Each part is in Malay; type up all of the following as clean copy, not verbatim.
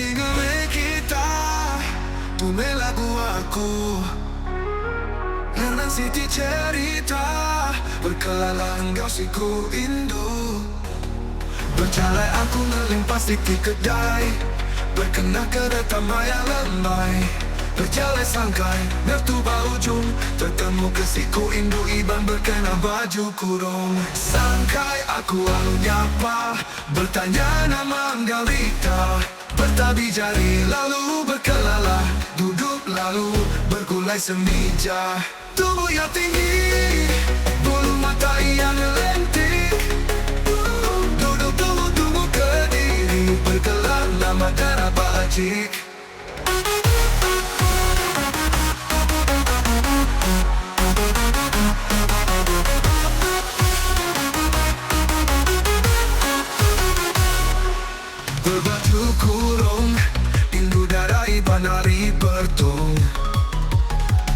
Dengan kita tume lagu aku Hernan City cerita berkelala engkau siku indu. Berjalan aku ngelimpas di kedai, berkena kereta maya lembai. Berjalan sangkai nertuba ujung, tertemu kesiku indu iban berkena baju kurung. Sangkai aku lalu nyapa, bertanya nama engkau Rita. Bertabi jari lalu berkelala, duduk lalu bergulai semija. Tubuh yang tinggi, bulu mata yang lentik. Duduk tunggu ke diri, bergelar nama darah bajik. Berbaju kurung, indu darai banari bertung.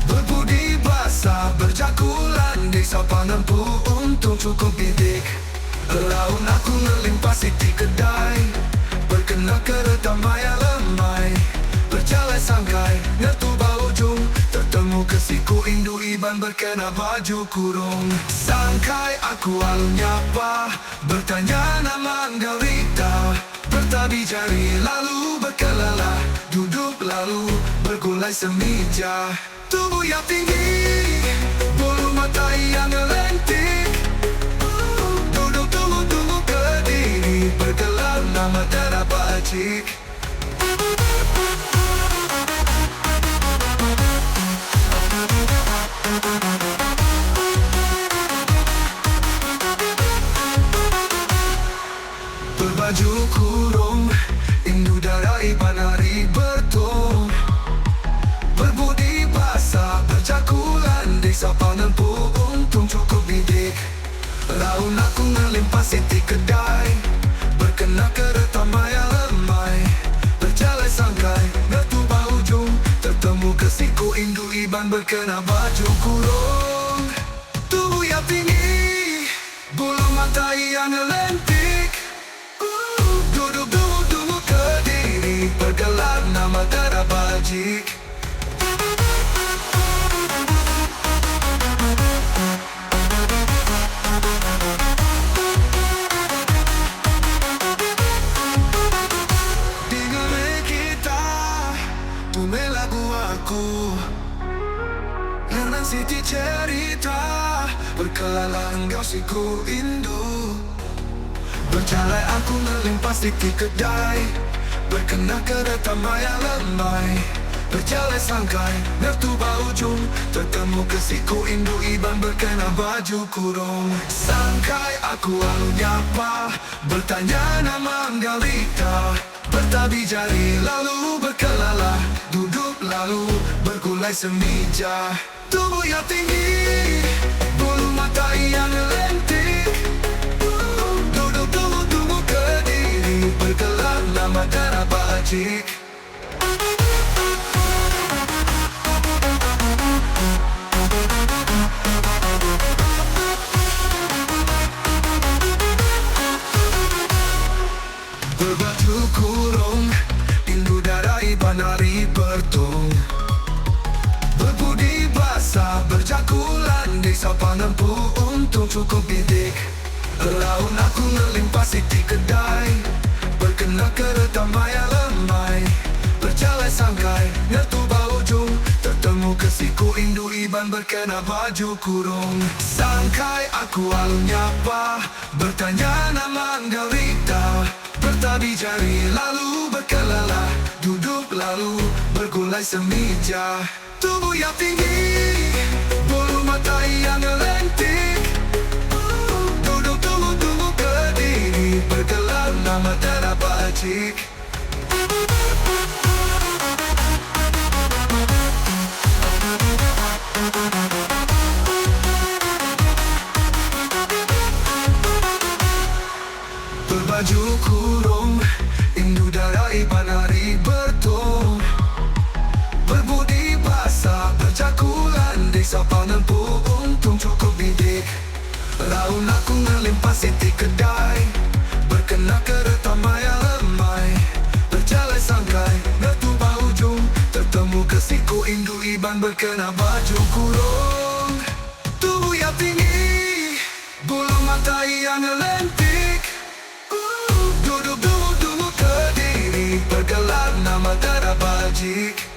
Berbudi basah, berjakulan di sapangan pu untung cukup bidik. Laun aku ngelimpasi di kedai, berkena kereta maya lemai. Berjalan sangkai, nertuba ujung, tertemu kesiku indu iban berkena baju kurung. Sangkai aku lalu nyapa, bertanya nama engkau Rita. Bertabi jari lalu berkelala, duduk lalu bergulai semija. Tubuh yang tinggi, bulu mata yang lentik. Duduk tunggu ke diri, bergelar nama darah bajik. Berbaju kurung, indu darai banari bertung. Berbudi basah, berjakulan di sapangan pu untung cukup bidik. Laun aku ngelimpasi di kedai, berkena kereta maya lemai. Berjalan sangkai, nertuba ujung, tertemu kesiku indu iban berkena baju kurung. Tubuh yang tinggi, bulu mata yang lentik. Duduk tunggu ke diri, bergelar nama darah bajik. Dengan kita tume lagu aku Hernan City cerita berkelala engkau siku indu. Berjalan aku ngelimpas di kedai, berkena kereta maya lemai. Berjalan sangkai nertuba ujung, tertemu kesiku indu iban berkena baju kurung. Sangkai aku lalu nyapa, bertanya nama engkau Rita. Bertabi jari lalu berkelala, duduk lalu bergulai semija. Tubuh yang tinggi, bulu mata yang lentik. Duduk tunggu ke diri, bergelar nama darah bajik. Berbaju kurung, indu darai banari bertung. Berbudi basah, berjakulan di sapangan pu untung cukup bidik. Laun aku ngelimpasi di kedai, berkena kereta maya lemai. Berjalan sangkai, nertuba ujung, tertemu kesiku indu iban berkena baju kurung. Sangkai aku lalu nyapa, bertanya nama engkau Rita. Bertabi jari lalu berkelala, duduk lalu bergulai semija. Tubuh yang tinggi, bulu mata yang lentik. Duduk tunggu ke diri, bergelar nama darah bajik. Berbaju kurung, indu darai banari bertung. Berbudi basah, berjakulan di sapangan pu untung cukup bidik. Laun aku ngelimpasi di kedai, berkena kereta maya lemai. Indu Iban berkena baju kurung, tubuh yang tinggi, bulu mata yang lentik. Duduk-duduk berdiri, bergelar nama darah Bajik.